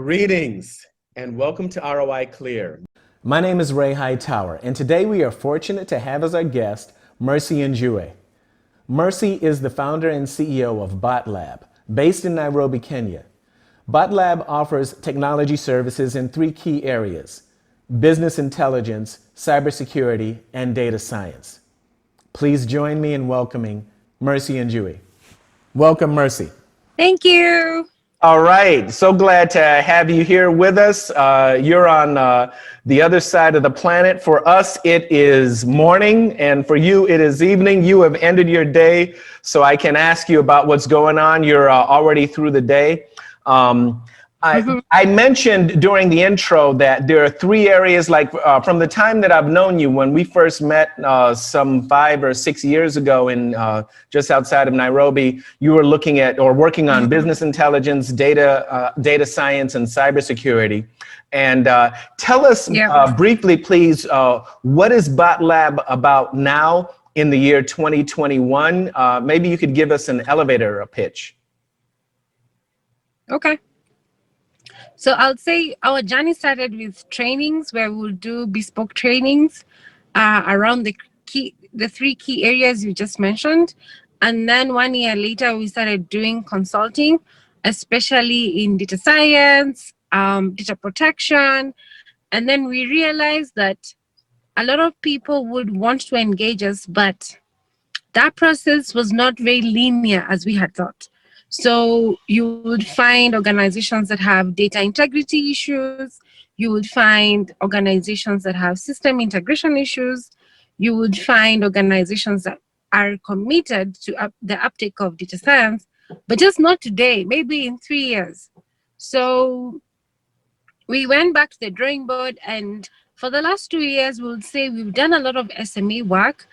Greetings and welcome to ROIClear. My name is Ray Hightower, and today we are fortunate to have as our guest Mercy Njue. Mercy is the founder and CEO of Botlab, based in Nairobi, Kenya. Botlab offers technology services in three key areas: business intelligence, cybersecurity, and data science. Please join me in welcoming Mercy Njue. Welcome, Mercy. Thank you. All right, so glad to have you here with us. You're on the other side of the planet. For us, it is morning, and for you, it is evening. You have ended your day, so I can ask you about what's going on. You're already through the day. I mentioned during the intro that there are three areas, like from the time that I've known you, when we first met some 5 or 6 years ago in just outside of Nairobi, you were looking at or working on business intelligence, data science, and cybersecurity. And tell us briefly, please, what is Botlab about now in the year 2021? Maybe you could give us an elevator pitch. Okay. So I'll say our journey started with trainings where we'll do bespoke trainings around the three key areas you just mentioned. And then 1 year later, we started doing consulting, especially in data science, data protection. And then we realized that a lot of people would want to engage us, but that process was not very linear as we had thought. So you would find organizations that have data integrity issues. You would find organizations that have system integration issues. You would find organizations that are committed to the uptake of data science, but just not today, maybe in 3 years. So we went back to the drawing board, and for the last 2 years, we would say we've done a lot of SME work,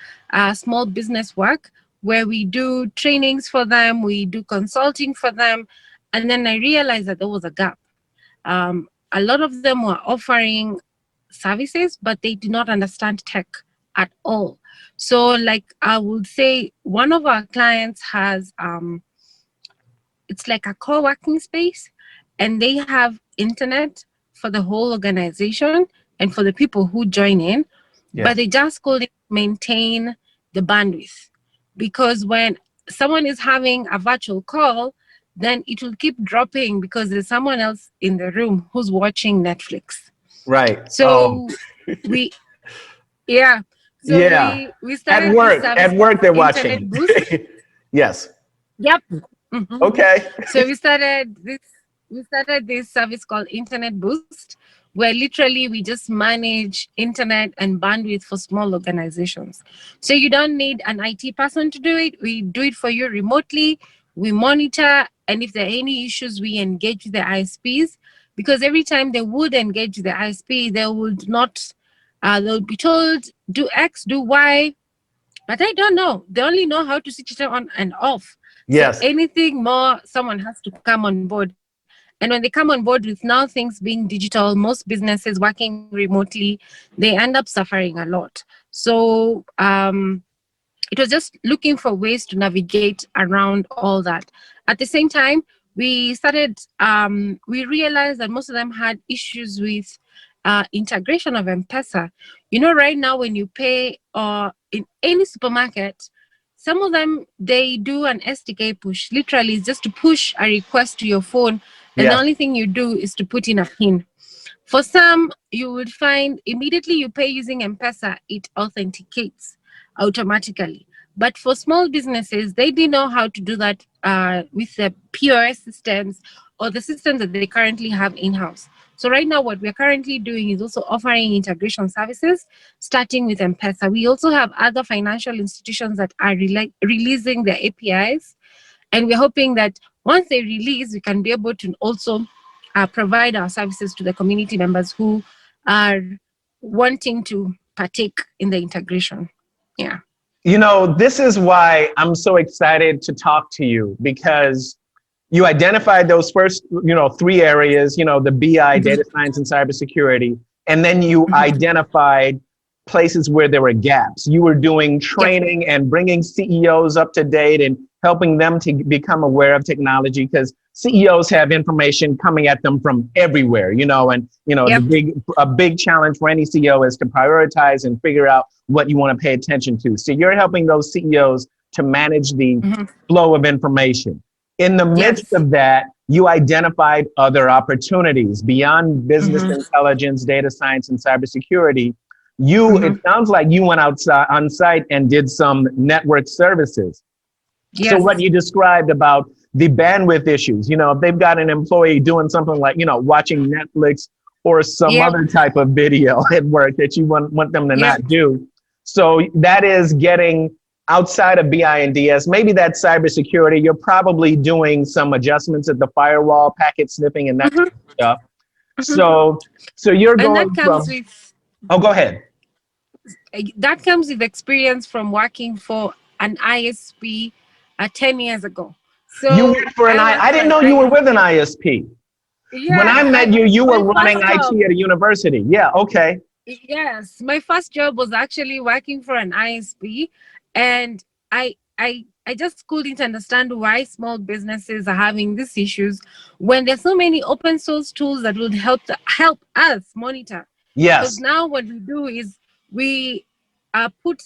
small business work, where we do trainings for them, we do consulting for them. And then I realized that there was a gap. A lot of them were offering services, but they did not understand tech at all. So like I would say one of our clients has, it's like a co-working space, and they have internet for the whole organization and for the people who join in, but they just couldn't maintain the bandwidth. Because when someone is having a virtual call, then it will keep dropping because there's someone else in the room who's watching Netflix. Right. So we started at work they're watching. Yes. Yep. Okay. So we started this service called Internet Boost, where literally we just manage internet and bandwidth for small organizations. So you don't need an IT person to do it. We do it for you remotely. We monitor, and if there are any issues, we engage with the ISPs, because every time they would engage with the ISP, they would not, they'll be told, do X, do Y, but I don't know. They only know how to switch it on and off. Yes. So anything more, someone has to come on board. And when they come on board with now things being digital, most businesses working remotely, they end up suffering a lot. So it was just looking for ways to navigate around all that. At the same time, we realized that most of them had issues with integration of M-Pesa. You know, right now when you pay in any supermarket, some of them, they do an SDK push. Literally, it's just to push a request to your phone. And the only thing you do is to put in a PIN. For some, you would find immediately you pay using M-Pesa, it authenticates automatically. But for small businesses, they didn't know how to do that with the POS systems or the systems that they currently have in-house. So right now, what we're currently doing is also offering integration services, starting with M-Pesa. We also have other financial institutions that are releasing their APIs. And we're hoping that once they release, we can be able to also provide our services to the community members who are wanting to partake in the integration. Yeah. You know, this is why I'm so excited to talk to you, because you identified those first, three areas, the BI, data science, and cybersecurity. And then you identified places where there were gaps. You were doing training and bringing CEOs up to date and helping them to become aware of technology, because CEOs have information coming at them from everywhere, and Yep. a big challenge for any CEO is to prioritize and figure out what you want to pay attention to. So you're helping those CEOs to manage the flow of information. In the midst Yes. of that, you identified other opportunities beyond business intelligence, data science, and cybersecurity. It sounds like you went outside on site and did some network services. So Yes. what you described about the bandwidth issues, if they've got an employee doing something like, watching Netflix or some Yep. other type of video at work that you want them to Yep. not do. So that is getting outside of BI and DS. Maybe that's cybersecurity. You're probably doing some adjustments at the firewall, packet sniffing, and that type of stuff. So you're And going from, oh, go ahead. that comes with experience from working for an ISP 10 years ago. So You worked for I didn't know you were with an ISP. When I met you, you were running IT at a university. Yeah, okay. Yes, my first job was actually working for an ISP, and I just couldn't understand why small businesses are having these issues when there's so many open source tools that would help us monitor. Because Yes. now what we do is we put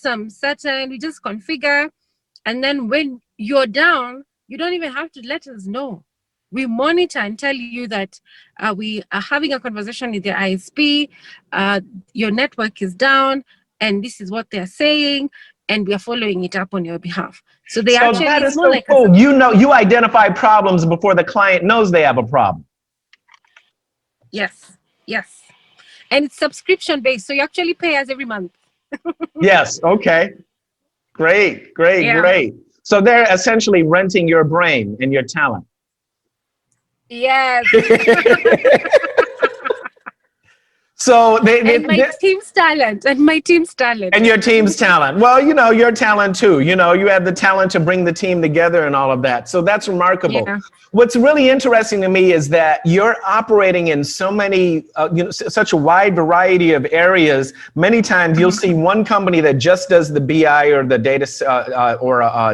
we just configure, and then when you're down, you don't even have to let us know. We monitor and tell you that we are having a conversation with your ISP, your network is down, and this is what they're saying, and we are following it up on your behalf. So they So that is it's more so like cool. You identify problems before the client knows they have a problem. Yes, yes. And it's subscription based, so you actually pay us every month. Yes, okay. Great. Yeah. So they're essentially renting your brain and your talent. Yes. So and my team's talent. And your team's talent. Well, your talent too. You have the talent to bring the team together and all of that. So that's remarkable. Yeah. What's really interesting to me is that you're operating in so many, such a wide variety of areas. Many times you'll see one company that just does the BI or the data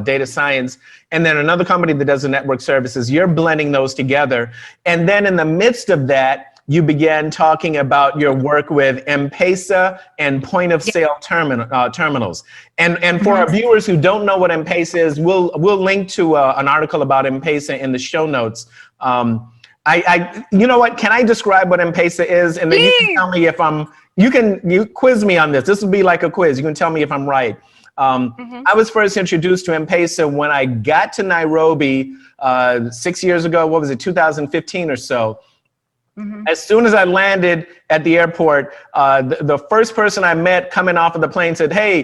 data science, and then another company that does the network services. You're blending those together. And then in the midst of that, you began talking about your work with M-Pesa and point of sale terminals. And for our viewers who don't know what M-Pesa is, we'll link to an article about M-Pesa in the show notes. You know what? Can I describe what M-Pesa is? And then you can tell me if you quiz me on this. This will be like a quiz. You can tell me if I'm right. I was first introduced to M-Pesa when I got to Nairobi 6 years ago. What was it, 2015 or so? As soon as I landed at the airport, the first person I met coming off of the plane said, "Hey,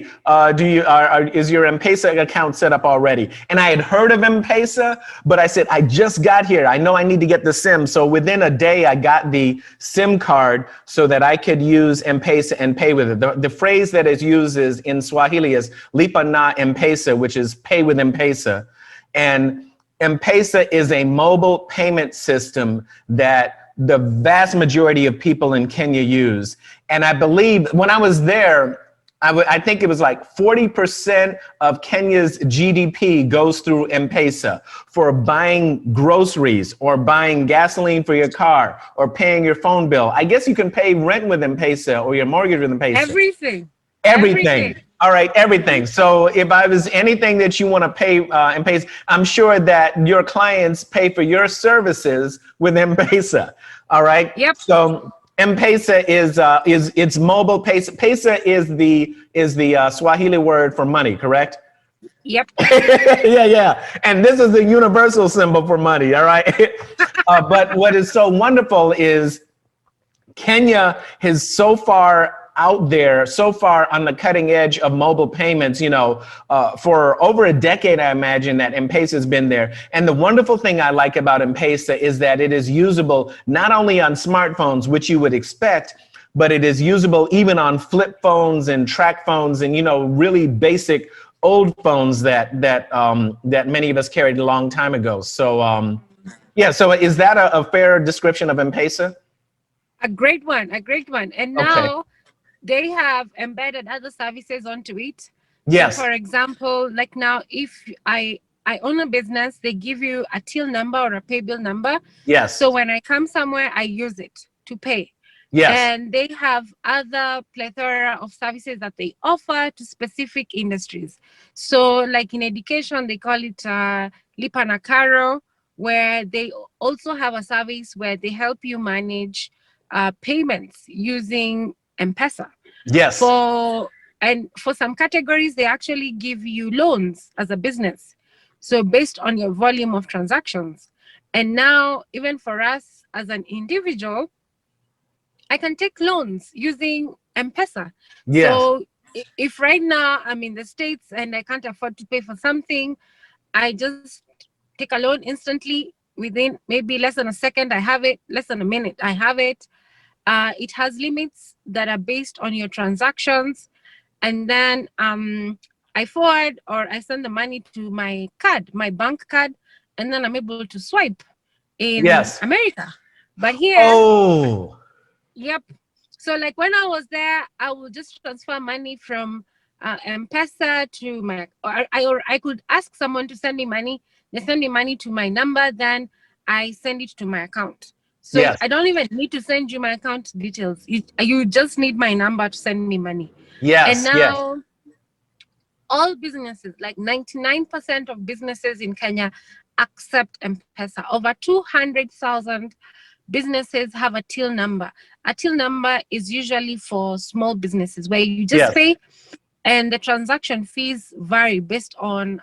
is your M-Pesa account set up already?" And I had heard of M-Pesa, but I said, "I just got here. I know I need to get the SIM." So within a day, I got the SIM card so that I could use M-Pesa and pay with it. The phrase that is used in Swahili is "lipa na M-Pesa," which is pay with M-Pesa. And M-Pesa is a mobile payment system that the vast majority of people in Kenya use. And I believe when I was there, I think it was like 40% of Kenya's GDP goes through M-Pesa for buying groceries or buying gasoline for your car or paying your phone bill. I guess you can pay rent with M-Pesa or your mortgage with M-Pesa. Everything. All right, everything. So if I was anything that you want to pay M-Pesa, I'm sure that your clients pay for your services with M-Pesa. All right. Yep. So M-Pesa is it's mobile. Pesa is the Swahili word for money, correct? Yep. Yeah. And this is the universal symbol for money. All right. But what is so wonderful is Kenya is so far out there, so far on the cutting edge of mobile payments, for over a decade, I imagine that M-Pesa has been there. And the wonderful thing I like about M-Pesa is that it is usable not only on smartphones, which you would expect, but it is usable even on flip phones and track phones and, really basic old phones that many of us carried a long time ago. So, so is that a fair description of M-Pesa? A great one. And now they have embedded other services onto it. Yes. So for example, like now, if I I own a business, they give you a till number or a pay bill number. Yes. So when I come somewhere, I use it to pay. Yes. And they have other plethora of services that they offer to specific industries. So like in education, they call it Lipa na Karo, where they also have a service where they help you manage payments using M-Pesa. Yes. And for some categories, they actually give you loans as a business. So based on your volume of transactions. And now, even for us as an individual, I can take loans using M-Pesa. Yes. So if right now I'm in the States and I can't afford to pay for something, I just take a loan instantly. Within maybe less than a second, I have it. Less than a minute, I have it. It has limits that are based on your transactions. And then I forward or I send the money to my card, my bank card, and then I'm able to swipe in Yes. America. But here, oh, yep. So like when I was there, I would just transfer money from M-Pesa to my, or I could ask someone to send me money. They send me money to my number, then I send it to my account. So yes. I don't even need to send you my account details. You just need my number to send me money. Yes. And Yes. now all businesses, like 99% of businesses in Kenya accept M-Pesa. Over 200,000 businesses have a till number. A till number is usually for small businesses where you just Yes. pay, and the transaction fees vary based on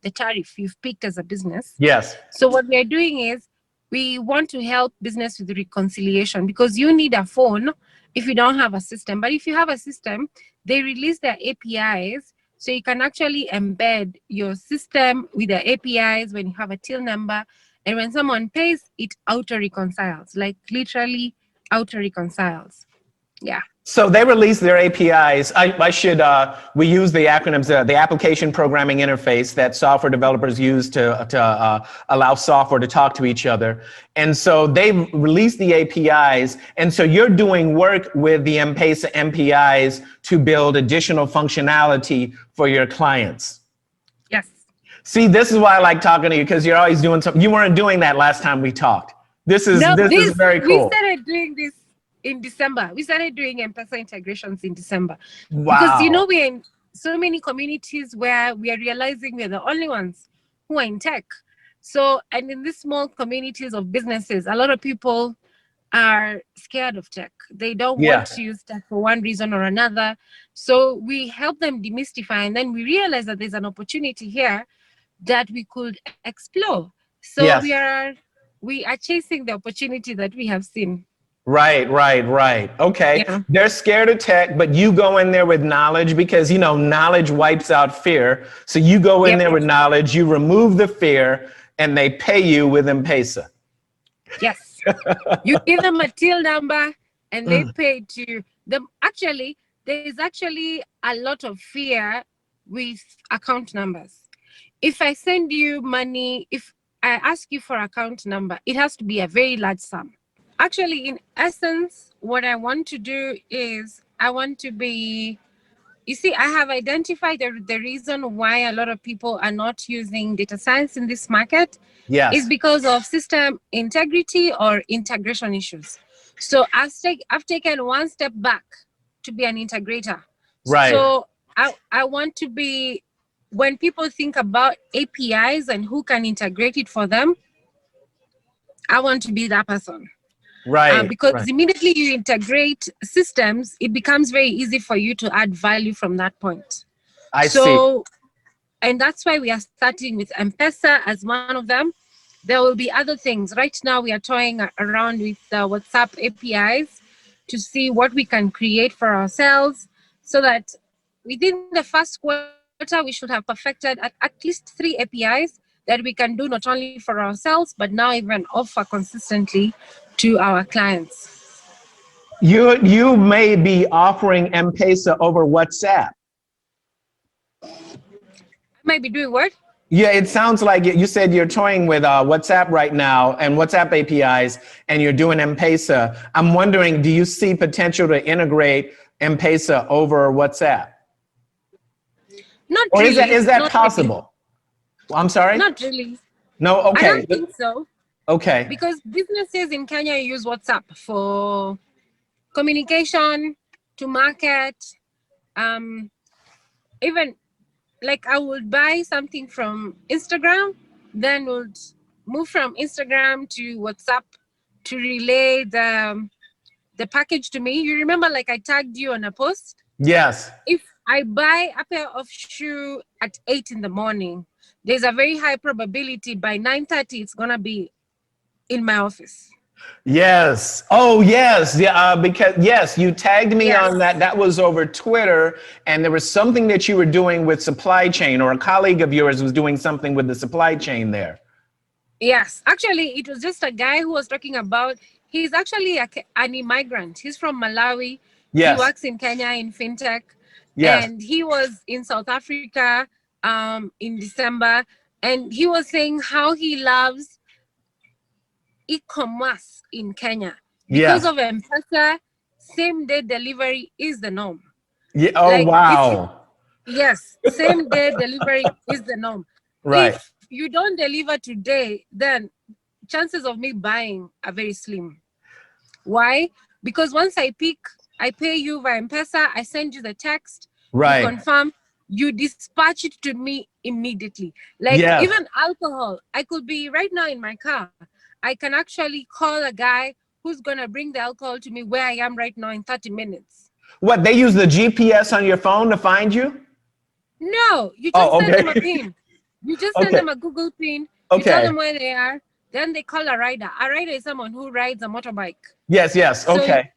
the tariff you've picked as a business. Yes. So what we're doing is we want to help business with reconciliation, because you need a phone if you don't have a system. But if you have a system, they release their APIs, so you can actually embed your system with the APIs when you have a till number. And when someone pays, it auto-reconciles, like literally auto-reconciles. Yeah. So they release their APIs. I should, we use the acronyms, the application programming interface that software developers use to allow software to talk to each other. And so they've released the APIs. And so you're doing work with the M-Pesa MPIs to build additional functionality for your clients. Yes. See, this is why I like talking to you, because you're always doing something. You weren't doing that last time we talked. This is very cool. We started doing this in December. We started doing M-Pesa integrations in December. Wow. Because, you know, we're in so many communities where we are realizing we're the only ones who are in tech. So, and in these small communities of businesses, a lot of people are scared of tech. They don't want to use tech for one reason or another. So we help them demystify, and then we realize that there's an opportunity here that we could explore. So Yes. we are chasing the opportunity that we have seen. Right. Okay. Yeah. They're scared of tech, but you go in there with knowledge, because, you know, knowledge wipes out fear. So you go in there with knowledge, you remove the fear, and they pay you with M-Pesa. Yes. You give them a till number and they pay to them. Actually, there is actually a lot of fear with account numbers. If I send you money, if I ask you for account number, it has to be a very large sum. Actually, in essence, what I want to do is I want to be, you see, I have identified the reason why a lot of people are not using data science in this market is because of system integrity or integration issues. So I've taken one step back to be an integrator. Right. So I want to be, when people think about APIs and who can integrate it for them, I want to be that person. Right. Because immediately you integrate systems, it becomes very easy for you to add value from that point. I see. And that's why we are starting with M-Pesa as one of them. There will be other things. Right now, we are toying around with WhatsApp APIs to see what we can create for ourselves, so that within the first quarter, we should have perfected at least 3 APIs that we can do not only for ourselves, but now even offer consistently to our clients. You may be offering M-Pesa over WhatsApp. I might be doing what? Yeah, it sounds like you said you're toying with WhatsApp right now and WhatsApp APIs, and you're doing M-Pesa. I'm wondering, do you see potential to integrate M-Pesa over WhatsApp? Not Or really. is that Not possible? I'm sorry? Not really. No, I okay. don't think so. Okay. Because businesses in Kenya use WhatsApp for communication, to market, um, even like I would buy something from Instagram, then would move from Instagram to WhatsApp to relay the package to me. You remember, like I tagged you on a post. Yes. If I buy a pair of shoe at 8 in the morning, there's a very high probability by 9:30 it's gonna be in my office. Yes. Oh, yes. Yeah. Because yes, you tagged me Yes. on that. That was over Twitter, and there was something that you were doing with supply chain, or a colleague of yours was doing something with the supply chain there. Yes, actually, it was just a guy who was talking about. He's actually an immigrant. He's from Malawi. He Yes. works in Kenya in fintech, Yes. and he was in South Africa in December, and he was saying how he loves e-commerce in Kenya because Yes. of M-Pesa. Same day delivery is the norm. Yeah. Oh, Like if you, wow. yes, same day delivery is the norm. Right. If you don't deliver today, then chances of me buying are very slim. Why? Because once I pick, I pay you via M-Pesa, I send you the text, you Right. confirm, you dispatch it to me immediately. Like Yes. even alcohol, I could be right now in my car. I can actually call a guy who's gonna bring the alcohol to me where I am right now in 30 minutes. What, they use the GPS on your phone to find you? No, you just Oh, send them a okay. pin. You just send Okay. them a Google pin. You tell Okay. them where they are. Then they call a rider. A rider is someone who rides a motorbike. Yes. Yes. So Okay.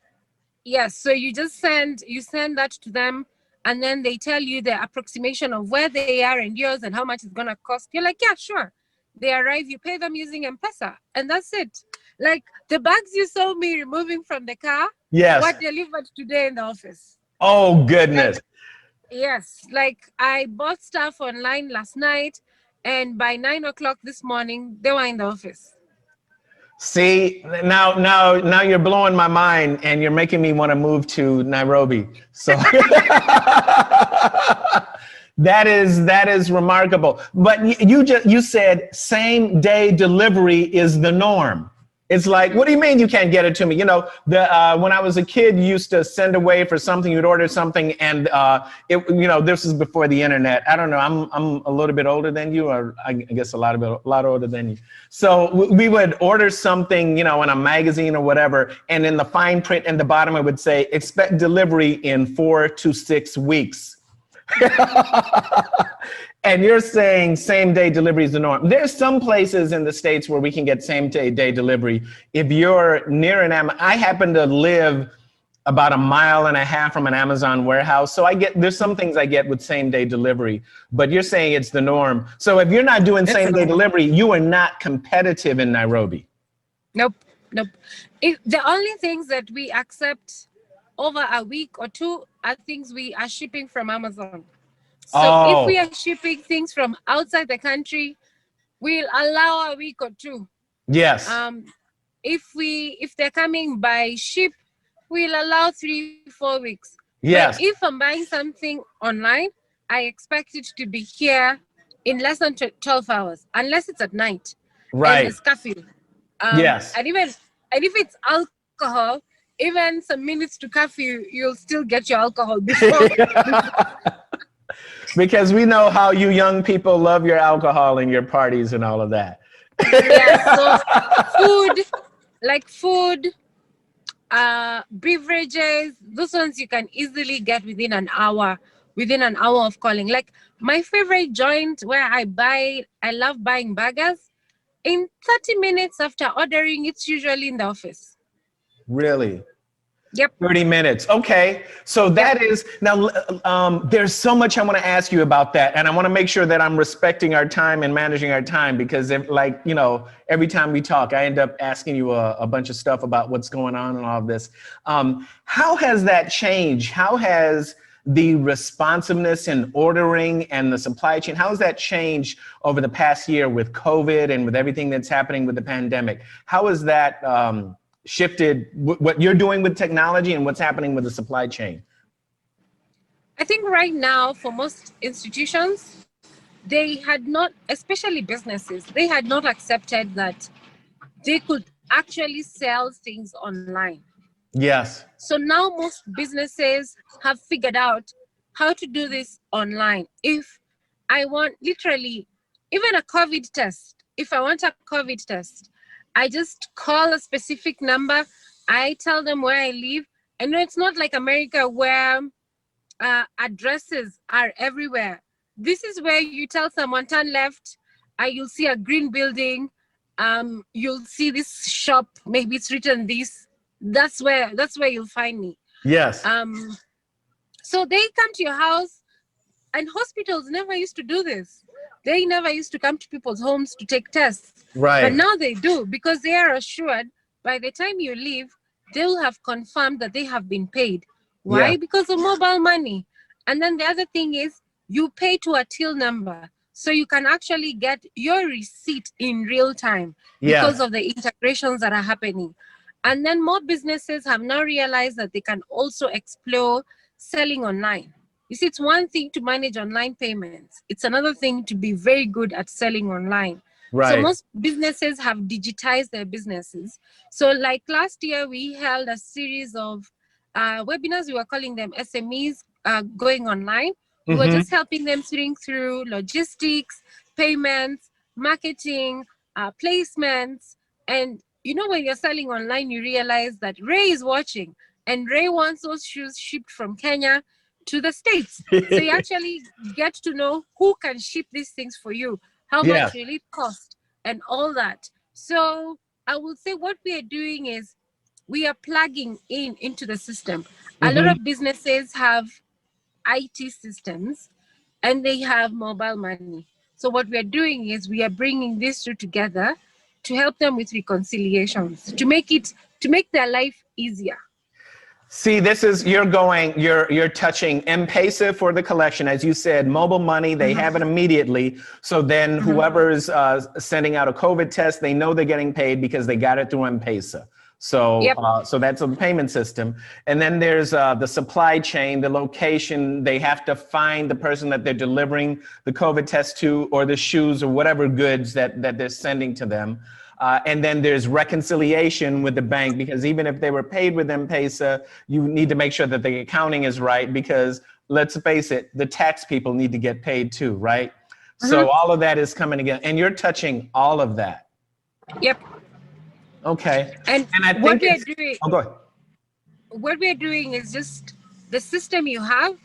yes, so you send that to them, and then they tell you the approximation of where they are and yours and how much it's gonna cost. You're like, yeah, sure. They arrive, you pay them using M-Pesa, and that's it. Like the bags you saw me removing from the car were Yes. delivered today in the office. Oh, Like goodness. yes, like I bought stuff online last night, and by 9 o'clock this morning, they were in the office. See, now you're blowing my mind, and you're making me want to move to Nairobi. So that is remarkable. But you said same day delivery is the norm. It's like, what do you mean you can't get it to me? When I was a kid, you used to send away for something. You'd order something, and this is before the internet. I don't know. I'm a little bit older than you, or I guess a lot older than you. So we would order something, in a magazine or whatever, and in the fine print in the bottom, it would say, expect delivery in 4 to 6 weeks. And you're saying same day delivery is the norm. There's some places in the States where we can get same day delivery. If you're near I happen to live about a mile and a half from an Amazon warehouse. So there's some things I get with same day delivery, but you're saying it's the norm. So if you're not doing same day delivery, you are not competitive in Nairobi. Nope, nope. The only things that we accept over a week or two are things we are shipping from Amazon. So if we Oh, are shipping things from outside the country, we'll allow a week or two. yes, Um, if they're coming by ship, we'll allow 3-4 weeks. But yes, if I'm buying something online, I expect it to be here in less than 12 hours, unless it's at night and right, there's curfew. yes. And if it's alcohol, even some minutes to curfew, you'll still get your alcohol before. Because we know how you young people love your alcohol and your parties and all of that. Yeah, so food, beverages, those ones you can easily get within an hour of calling. Like my favorite joint where I love buying burgers. In 30 minutes after ordering, it's usually in the office. Really? Yep. 30 minutes. Okay. So Yep. that is now, there's so much I want to ask you about that. And I want to make sure that I'm respecting our time and managing our time, because every time we talk, I end up asking you a bunch of stuff about what's going on and all of this. How has that changed? How has the responsiveness in ordering and the supply chain, how has that changed over the past year with COVID and with everything that's happening with the pandemic? How has that, shifted what you're doing with technology and what's happening with the supply chain? I think right now for most institutions, they had not, especially businesses, they had not accepted that they could actually sell things online. Yes. So now most businesses have figured out how to do this online. If I want literally even a COVID test, if I want a COVID test, I just call a specific number, I tell them where I live. I know it's not like America where addresses are everywhere. This is where you tell someone turn left, you'll see a green building, you'll see this shop, maybe it's written this. That's where you'll find me. Yes. So they come to your house, and hospitals never used to do this. They never used to come to people's homes to take tests. Right. But now they do, because they are assured by the time you leave, they will have confirmed that they have been paid. Why? Yeah. Because of mobile money. And then the other thing is you pay to a till number. So you can actually get your receipt in real time because Yes. of the integrations that are happening. And then more businesses have now realized that they can also explore selling online. You see, it's one thing to manage online payments. It's another thing to be very good at selling online. So Right. most businesses have digitized their businesses. So like last year, we held a series of webinars. We were calling them SMEs going online. We were just helping them think through logistics, payments, marketing, placements. And you know, when you're selling online, you realize that Ray is watching, and Ray wants those shoes shipped from Kenya to the States. So you actually get to know who can ship these things for you, how Yeah. much will it cost, and all that. So I would say what we are doing is we are plugging into the system. A lot of businesses have IT systems and they have mobile money. So what we are doing is we are bringing these two together to help them with reconciliations, to make their life easier. See, this is, you're touching M-Pesa for the collection. As you said, mobile money, they have it immediately. So then whoever's sending out a COVID test, they know they're getting paid because they got it through M-Pesa. So, Yep. so that's a payment system. And then there's the supply chain, the location. They have to find the person that they're delivering the COVID test to, or the shoes or whatever goods that they're sending to them. And then there's reconciliation with the bank, because even if they were paid with M-Pesa, you need to make sure that the accounting is right, because let's face it, the tax people need to get paid too, right? So all of that is coming together, and you're touching all of that. Yep. Okay. And I what think we are it's, doing, oh, go ahead. what we are doing is just the system you have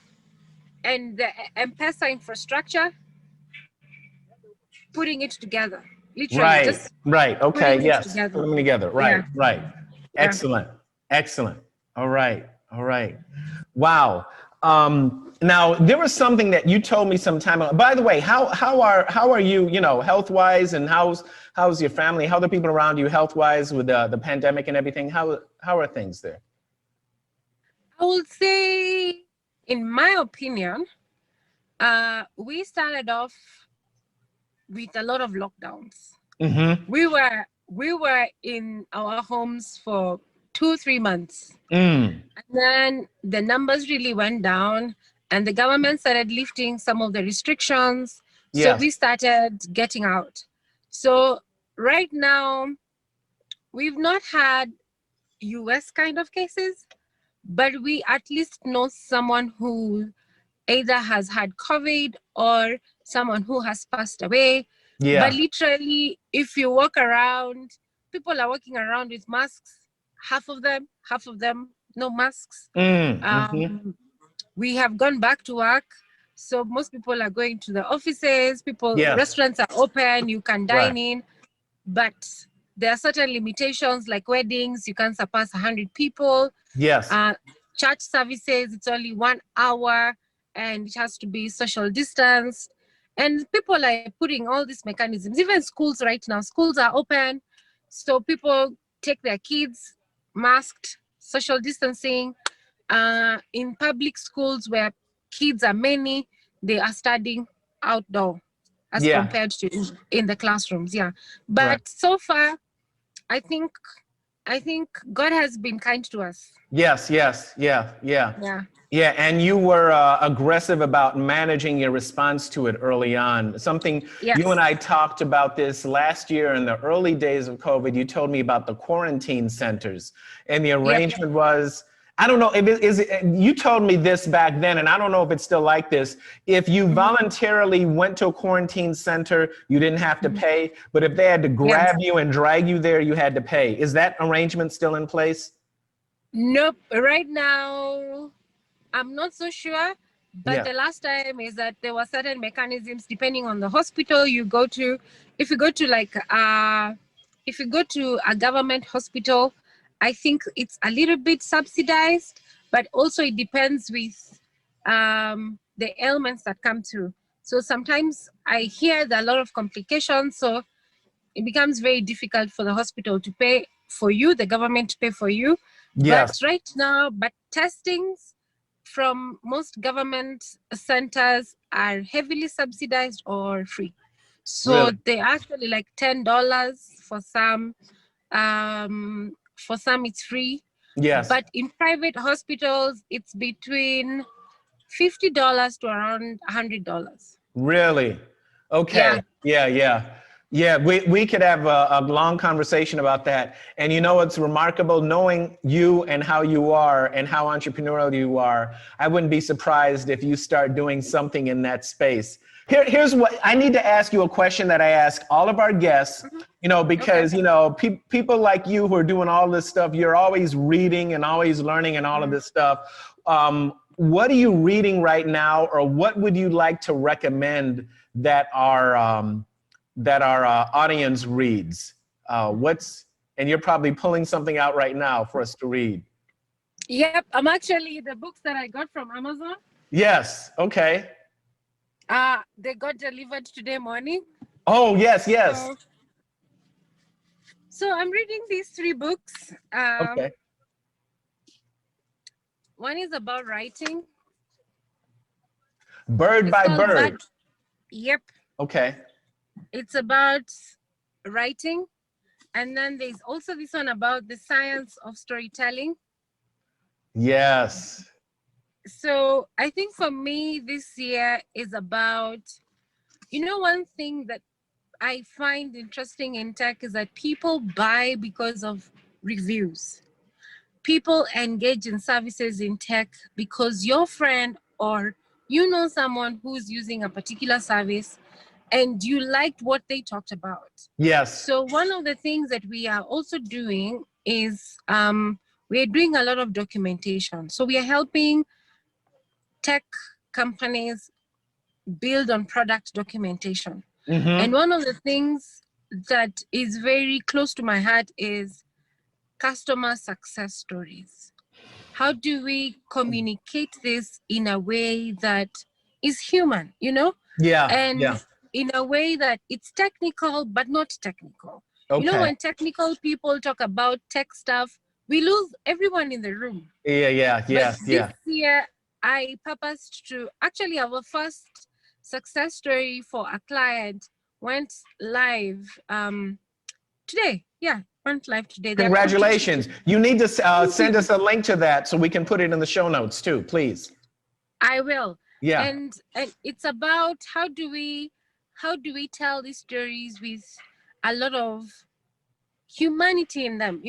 and the M-Pesa infrastructure, putting it together. Literally, Right, just right. Okay, putting it yes. together. Put them together. Right, Yeah. right. Yeah. Excellent, excellent. All right, all right. Wow. Now there was something that you told me some time ago. By the way, how are you? You know, health wise, and how's your family? How are the people around you health wise with the pandemic and everything? How are things there? I would say, in my opinion, we started off with a lot of lockdowns. We were in our homes for 2-3 months. And then the numbers really went down, and the government started lifting some of the restrictions. So Yes. we started getting out. So right now, we've not had US kind of cases, but we at least know someone who either has had COVID or someone who has passed away. Yeah. But literally, if you walk around, people are walking around with masks. Half of them, no masks. We have gone back to work. So most people are going to the offices. Yes. Restaurants are open. You can dine Right. in, but there are certain limitations like weddings. You can't surpass 100 people. Yes. Church services, it's only 1 hour, and it has to be social distanced. And people are putting all these mechanisms. Even schools right now, schools are open. So people take their kids masked, social distancing. In public schools where kids are many, they are studying outdoor as Yeah. compared to in the classrooms. Yeah. But Right. so far, I think I think God has been kind to us. Yes, yes, yeah, yeah. Yeah. Yeah, and you were aggressive about managing your response to it early on. Something you Yes. and I talked about this last year in the early days of COVID. You told me about the quarantine centers, and the Yep. arrangement was, I don't know, you told me this back then, and I don't know if it's still like this. If you voluntarily went to a quarantine center, you didn't have to pay, but if they had to Yes. grab you and drag you there, you had to pay. Is that arrangement still in place? Nope. Right now, I'm not so sure. But Yeah. the last time is that there were certain mechanisms depending on the hospital you go to. If you go to if you go to a government hospital, I think it's a little bit subsidized, but also it depends with the ailments that come through. So sometimes I hear there are a lot of complications, so it becomes very difficult for the hospital to pay for you, the government to pay for you. But Yes. right now, testings from most government centers are heavily subsidized or free. So Really? they actually like $10 for some. For some, it's free. Yes. But in private hospitals, it's between $50 to around $100. Really? Okay. Yeah. Yeah, yeah. Yeah, we could have a long conversation about that. And you know what's remarkable? Knowing you and how you are and how entrepreneurial you are, I wouldn't be surprised if you start doing something in that space. Here's what I need to ask you, a question that I ask all of our guests, Okay. because, people like you who are doing all this stuff, you're always reading and always learning and all of this stuff. What are you reading right now, or what would you like to recommend that our audience reads? And you're probably pulling something out right now for us to read. Yep, I'm actually the books that I got from Amazon. Yes. Okay. They got delivered today morning. Oh, yes, yes. So I'm reading these 3 books. Okay. One is about writing. Bird It's by called bird. Yep. Okay. It's about writing. And then there's also this one about the science of storytelling. Yes. So I think for me this year is about, one thing that I find interesting in tech is that people buy because of reviews. People engage in services in tech because your friend or someone who's using a particular service and you liked what they talked about. Yes. So one of the things that we are also doing is we are doing a lot of documentation. So we are helping tech companies build on product documentation. And one of the things that is very close to my heart is customer success stories. How do we communicate this in a way that is human, Yeah. and Yeah. in a way that it's technical but not technical? Okay. When technical people talk about tech stuff, we lose everyone in the room. Yeah. Yeah. But Yes. this Yeah. year, I purposed to actually our first success story for a client went live today. Yeah, went live today. Congratulations. You need to send us a link to that so we can put it in the show notes too, please. I will. Yeah. And it's about how do we tell these stories with a lot of humanity in them.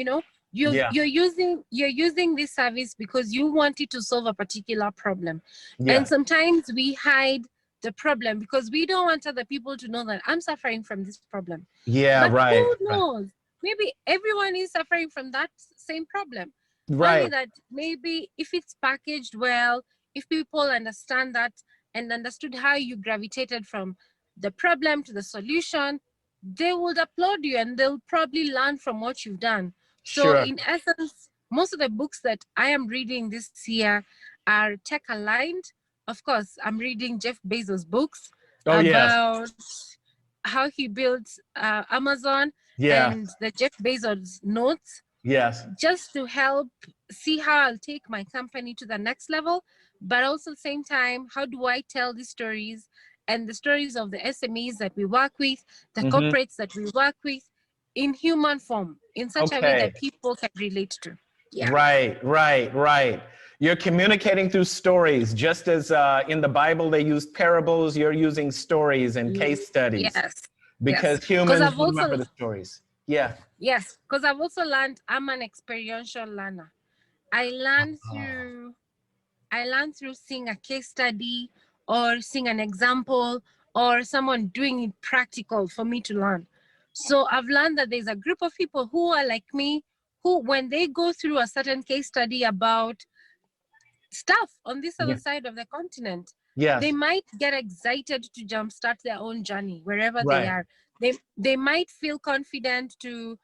You're using this service because you wanted to solve a particular problem. Yeah. And sometimes we hide the problem because we don't want other people to know that I'm suffering from this problem. Yeah. But Right. who knows? Maybe everyone is suffering from that same problem. Right. Only that maybe if it's packaged well, if people understand that and understood how you gravitated from the problem to the solution, they would applaud you and they'll probably learn from what you've done. So Sure. in essence, most of the books that I am reading this year are tech aligned. Of course, I'm reading Jeff Bezos' books about how he built Amazon and the Jeff Bezos notes. Yes. Just to help see how I'll take my company to the next level, but also at the same time, how do I tell these stories and the stories of the SMEs that we work with, the corporates that we work with, in human form, in such a way Okay. that people can relate to. Yeah. Right. You're communicating through stories, just as in the Bible they used parables. You're using stories and case studies Yes. Yes. because Because humans remember the stories. Yeah. yes, because I've also learned I'm an experiential learner. I learn through seeing a case study or seeing an example or someone doing it practical for me to learn. So I've learned that there's a group of people who are like me, who when they go through a certain case study about stuff on this other Yeah. side of the continent, they Yes. might get excited to jumpstart their own journey wherever they Right. are. They might feel confident to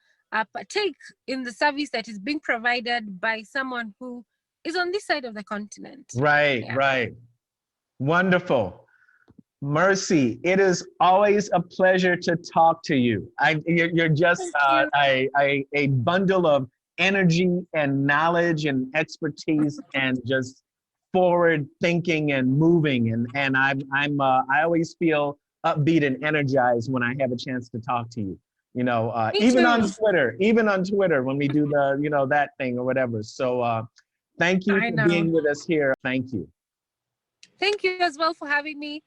partake in the service that is being provided by someone who is on this side of the continent. Yeah. Right. Wonderful. Mercy, it is always a pleasure to talk to you. You're just Thank you. a bundle of energy and knowledge and expertise and just forward thinking and moving. And I always feel upbeat and energized when I have a chance to talk to you. You know, Me too. even on Twitter when we do the, you know, that thing or whatever. So thank you I for know. being with us here. Thank you. Thank you as well for having me.